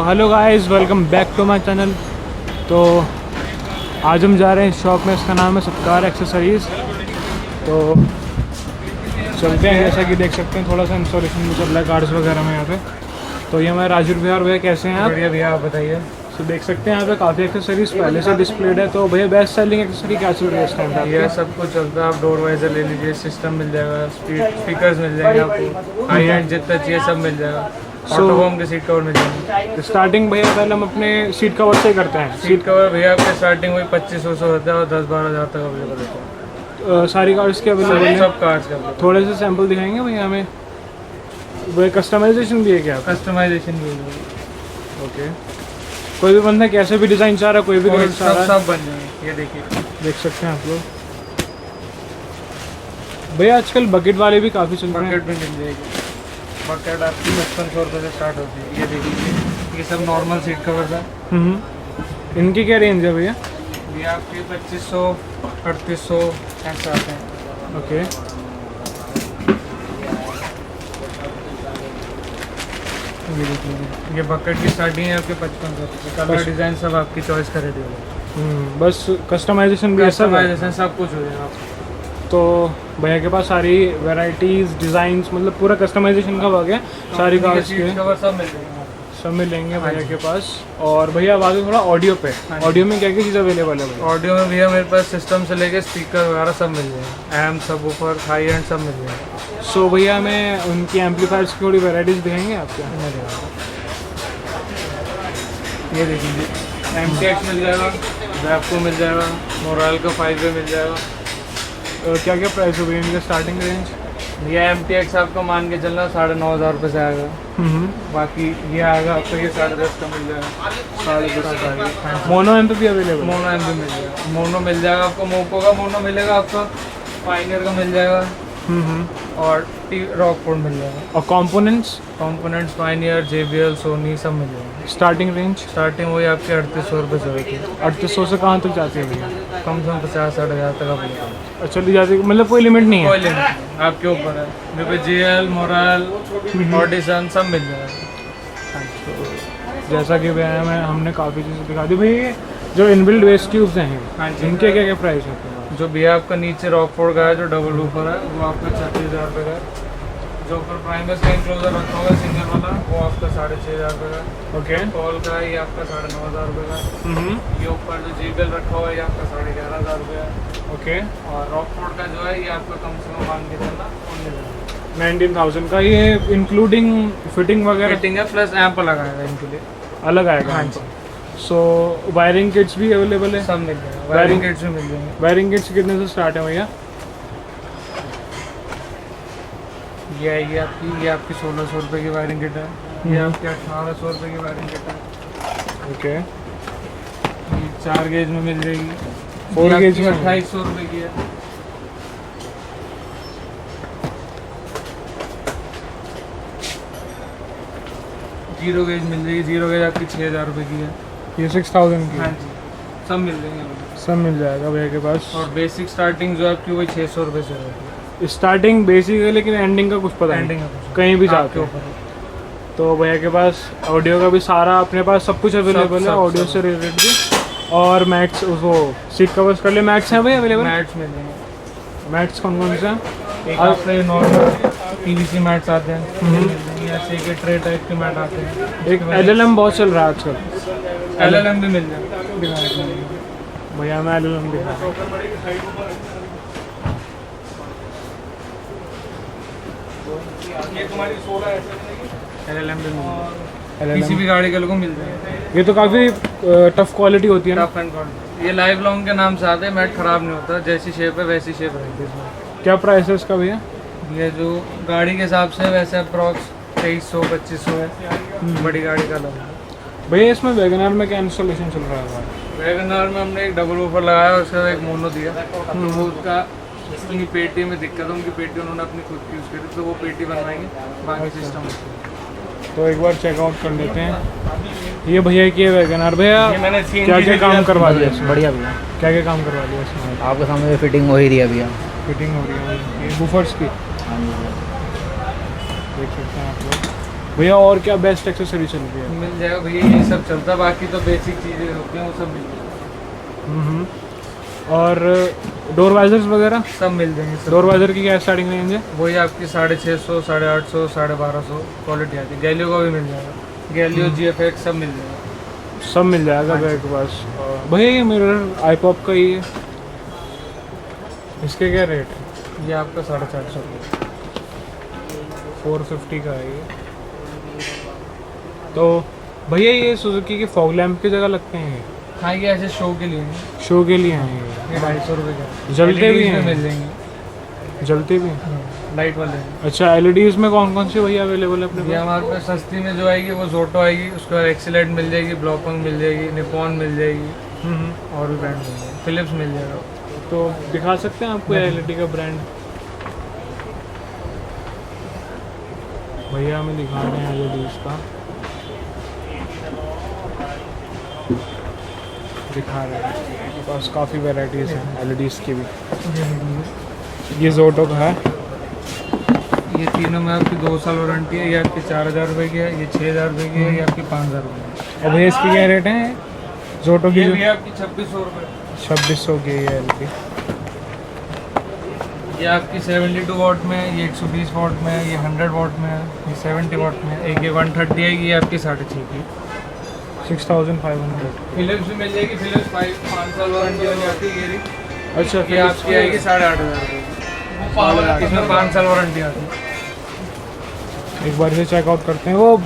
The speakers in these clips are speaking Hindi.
Hello guys, welcome back to my channel. तो आज हम जा रहे हैं शॉप में, इसका नाम है सत्कार एक्सेसरीज़। तो चलते हैं, जैसा कि देख सकते हैं थोड़ा सा इंस्टॉलेशन भी चल रहा है कार्ड्स वगैरह में यहाँ पे। तो ये हमारे राजू भैया। और भैया कैसे हैं आप? बढ़िया भैया, आप बताइए। तो देख सकते हैं यहाँ पे काफ़ी एक्सेसरीज पहले से डिस्प्लेड है। तो भैया बेस्ट सेलिंग एक्सेसरी क्या चल रही है इस टाइम पे? ये सब कुछ चलता है, आप डोर वाइजर ले लीजिए, सिस्टम मिल जाएगा, स्पीकर्स मिल जाएंगे आपको, हाई एंड जितना चाहिए सब मिल जाएगा। ऑटोहोम के सीट कवर मिल जाएंगे। स्टार्टिंग भैया पहले हम अपने सीट कवर से ही करते हैं। सीट कवर भैया आपके स्टार्टिंग वही 2500 से होता है और 10-12 हज़ार तक अवेलेबल होता है। सारी कार्ड्स के अवेलेबल हैं? सब कार्ड्स का। थोड़े से सैंपल दिखाएंगे भैया हमें? वो कस्टमाइजेशन भी है क्या? कस्टमाइजेशन भी है। ओके, कोई भी बंदा कैसे भी डिज़ाइन चाह रहा है, कोई भी कलर चाह रहा है, सब बन जाएंगे। ये देखिए, देख सकते हैं आप लोग। भैया आजकल बकेट वाले भी काफ़ी चल रहे हैं। बकेट भी मिल जाएगी। बकेट आपकी 5500 रुपये से स्टार्ट होती है। ये देखिए, ये सब नॉर्मल सीट कवर है। इनकी क्या रेंज है भैया? ये आपके 2500 3800 ऐसे आते हैं। ओके, ये बकेट की स्टार्टिंग है आपके 5500 रुपये। कलर डिज़ाइन सब आपकी चॉइस का रेडी होगा। बस कस्टमाइजेशन भी ऐसा है? कस्टमाइजेशन सब कुछ हो जाएगा। तो भैया के पास सारी वैरायटीज़, डिज़ाइंस, मतलब पूरा कस्टमाइजेशन का हो गया। सारी कार्ड्स के कवर सब मिल जाएंगे। सब मिलेंगे भैया के पास। और भैया अब आगे थोड़ा ऑडियो पे। ऑडियो में क्या क्या चीज़ अवेलेबल है भैया? ऑडियो में भैया मेरे पास सिस्टम से लेके स्पीकर वगैरह सब मिल जाएंगे। एम सब ऊपर हाई एंड सब मिल जाएंगे। सो भैया हमें उनकी एम्पलीफायर्स की थोड़ी वैरायटीज़ दिखाएंगे आप क्या? ये देखिए, MTX मिल जाएगा, वैपको मिल जाएगा, मोराल का 5 मिल जाएगा। क्या क्या प्राइस हो भैया इनका स्टार्टिंग रेंज? ये MTX आपको मान के चलना 9,500 रुपये से आएगा। बाकी ये आएगा आपको, ये 10.5 का मिल जाएगा। 10.5 का आएगा। मोनो एम पे भी अवेलेबल? मोनो एम भी मिल जाएगा। मोनो मिल जाएगा आपको, मोको का मोनो मिलेगा आपका, पाइनियर का मिल जाएगा और रॉकफोर्ड मिल जाएगा। और कंपोनेंट्स पाइनियर, JBL, सोनी सब मिल जाएगा। Starting range? स्टार्टिंग वही आपके 3800 रुपये से होती है। 3800 से कहाँ तक जाती है भैया? कम से कम 50-60 हज़ार तक आप मिलेगा। चली जाती है, मतलब कोई लिमिट नहीं है? कोई लिमिट नहीं, आपके ऊपर है। मेरे पे JL, मोराल, ऑडिशन सब मिल जाएगा। जैसा कि भैया में हमने काफ़ी चीज़ें दिखा दी। भैया जो इनबिल्ड वेस्ट ट्यूब्स हैं, हाँ जी, इनके क्या क्या प्राइस होते हैं? जो भैया आपका नीचे रॉकफोर्ड का है, जो डबल ऊपर है, वो आपका 36,000 रुपये का है। जो ऊपर प्राइमर का इंक्लोजर रखा होगा सिंगल वाला, वो आपका 6,500 रुपये का है। ओके, कॉल का है, ये आपका 9,500 रुपये का है। ये ऊपर जो JBL रखा हुआ है, ये आपका 11,500 रुपये है। ओके, और रॉकफोर्ड का जो है, ये आपका कम से कम मान के चलना 19,000 का। ये इंक्लूडिंग फिटिंग वगैरह? फिटिंग है प्लस एम्प लगाएगा इनके लिए, अलग आएगा? हाँ जी। सो वायरिंग किट्स भी अवेलेबल है? सब मिल जाएगा। वायरिंग किट्स भी मिल जाएंगे। वायरिंग किट्स कितने से स्टार्ट है भैया? ये आएगी आपकी, ये आपकी 1,600 रुपये की वायरिंग किट है। ये आपकी 1,800 रुपये की वायरिंग किट है। ओके, ये 4 गेज में मिल जाएगी। 4 गेज में 2,800 रुपये की है। जीरो गेज मिल जाएगी। जीरो गेज आपकी 6,000 रुपये की है। ये 6,000 की? हाँ जी, सब मिल जाएंगे। सब मिल जाएगा भैया के पास। और बेसिक स्टार्टिंग जो आपकी वही 600 रुपये से होती है। स्टार्टिंग बेसिक है, लेकिन एंडिंग का कुछ पता नहीं, एंडिंग का कहीं भी आपके जाके ऊपर है। तो भैया के पास ऑडियो का भी सारा अपने पास सब कुछ अवेलेबल है, ऑडियो से रिलेटेड भी। और मैट्स, वो सीट कवर्स कर ले, मैट्स हैं भैया अवेलेबल? मैट्स मिल जाएंगे। मैट्स कौन कौन से हैं? एक आपके नॉर्मल PVC मैट्स आते हैं, ऐसे के ट्रे टाइप के मैट आते हैं। एक LLM बहुत चल रहा है आजकल। LLM भी मिल जाएगा। भैया मैं LLM दिखा रहा हूँ। LLM भी मिल जाएगा। किसी भी गाड़ी के लोगों को मिल जाएगा। ये तो काफ़ी टफ क्वालिटी होती है ना? Tough and quality. ये लाइव लॉन्ग के नाम से आते हैं। मैट खराब नहीं होता, जैसी शेप है वैसी शेप रहेगी इसमें। क्या प्राइस है इसका भैया? ये जो गाड़ी के हिसाब से वैसे अप्रॉक्स 2300-2500 है। बड़ी गाड़ी का अलग है। भैया इसमें वैगनआर में क्या इंस्टॉलेशन चल रहा है? वैगनआर में हमने एक डबल ऊपर लगाया और उसका एक मोनो दिया। तो वो उसका उनकी पेटी में दिक्कत है, उनकी पेटी उन्होंने अपनी खुद की यूज़ करी, तो वो पेटी बनवाएंगे, बाकी सिस्टम। तो एक बार चेकआउट कर लेते हैं। ये भैया की है वैगनआर। भैया मैंने क्या क्या काम करवा दिया इसमें? बढ़िया भैया, क्या क्या काम करवा दिया इसमें? आपके सामने फिटिंग हो ही रही है भैया। फिटिंग हो रही है ये बूफर्स की, देख सकते हैं आप लोग। भैया और क्या बेस्ट एक्सेसरी चल रही है? मिल जाएगा भैया, ये सब चलता है, बाकी तो बेसिक चीज़ें होती हैं वो सब मिल जाएगा। और डोर वाइजर्स वगैरह सब मिल जाएंगे सब। डोर वाइजर की क्या स्टार्टिंग रेंज है? वही आपकी 650, 850, 1250 क्वालिटी आती है। गैलियो का भी मिल जाएगा, गैलियो GFX सब मिल जाएगा। सब मिल जाएगा भैया के पास। भैया ये मिरर आईपॉप का ही है, इसके क्या रेट है? ये आपका 450 रुपये। 450 का है ये। तो भैया ये सुजुकी के फॉग लैम्प की जगह लगते हैं? हाँ, ये ऐसे शो के लिए नहीं, शो के लिए हैं ये? ये 250 रुपये का। जलते भी LEDs में हैं? मिल जाएंगे, जलते भी हैं? लाइट वाले हैं। अच्छा, एलईडीज में कौन कौन सी भैया अवेलेबल है अपने ये पास? हमारे पास सस्ती में जो आएगी वो जोटो आएगी, उसके बाद एक्सीलाइट मिल जाएगी, ब्लॉकंग मिल जाएगी, निपॉन मिल जाएगी, और भी ब्रांड मिल जाएगा, फिलिप्स मिल जाएगा। तो दिखा सकते हैं आपको एलईडी का ब्रांड? भैया हमें दिखा रहे हैं एलईडीज का, दिखा रहे हैं। मेरे पास काफ़ी वैराइटीज़ हैं एलईडीज की भी। ये जोटो का है। ये तीनों में आपकी 2 साल वारंटी है। ये आपकी 4000 रुपये की है, ये 6000 रुपये की है, ये आपकी 5000 रुपये की है। और भैया इसकी क्या रेट है जोटो की? ये भी आपकी 2600 रुपये। 2600 की है एलईडी। ये आपकी 72 वॉट में है, ये 120 वॉट में है, ये 100 वॉट में है, ये 70 वॉट में है, एक ये 130 है, ये आपकी 6.5 की। 6500। फिलिप्स भी मिल जाएगी, फिलिप्स 5 साल वारंटी वाली आती है। ये अच्छा, ये आपकी आएगी 8500 रुपये, इसमें 5 साल वारंटी आती है। एक बार से चेकआउट करते हैं। वो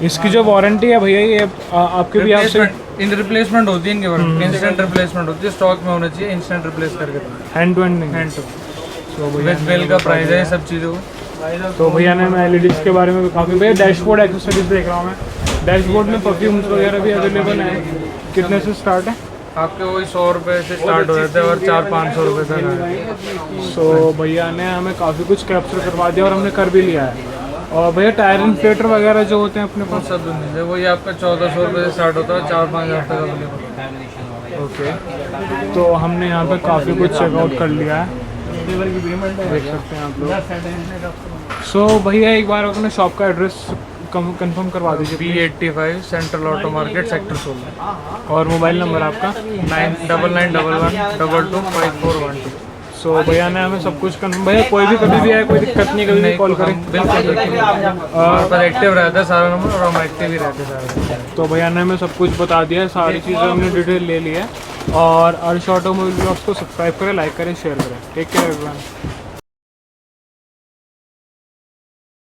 इसकी जो वारंटी है भैया ये आपके भी आपसे इन रिप्लेसमेंट होती है इनके वारंटी, इंस्टेंट रिप्लेसमेंट होती है, स्टॉक में होना चाहिए, इंस्टेंट रिप्लेस करके दो, हैंड टू हैंड नहीं? Hand to. तो भैया विद बिल का प्राइस है सब चीज़ों को। तो भैया ने मैं एलईडीज के बारे में भी काफ़ी भैया डैशबोर्ड एक्सेसरीज देख रहा हूँ मैं। डैशबोर्ड में परफ्यूम्स वगैरह भी अवेलेबल हैं। कितने से स्टार्ट है? आपके वही 100 रुपये से स्टार्ट हो जाते हैं और 400-500 रुपये तक है। सो भैया ने हमें काफ़ी कुछ कैप्चर करवा दिया और हमने कर भी लिया है। और भैया टायर इन्फ्लेटर वगैरह जो होते हैं अपने वो पास? सब मिल जाए, वही आपका 1400 रुपये से स्टार्ट होता है, 4-5 हज़ार तक अवेलेबल है। ओके, तो हमने यहाँ पे काफ़ी कुछ चेकआउट कर लिया है, देख सकते हैं आप लोग। सो भैया एक बार अपने शॉप का एड्रेस कंफर्म करवा दीजिए। B85 central auto market sector 16 और मोबाइल नंबर आपका? 9911125412। सो भैया ने हमें सब कुछ कंफर्म। भैया कोई भी कभी भी आए, कोई दिक्कत नहीं, कभी भी कॉल करें। बिल्कुल हमारे पास एक्टिव रहता है सारा नंबर, और हम एक्टिव ही रहते हैं सारे। तो भैया ने हमें सब कुछ बता दिया है, सारी चीज़ें हमने डिटेल ले ली है। और अर्श ऑटोमोबाइल ब्लॉग्स को सब्सक्राइब करें, लाइक करें, शेयर करें। Take care everyone.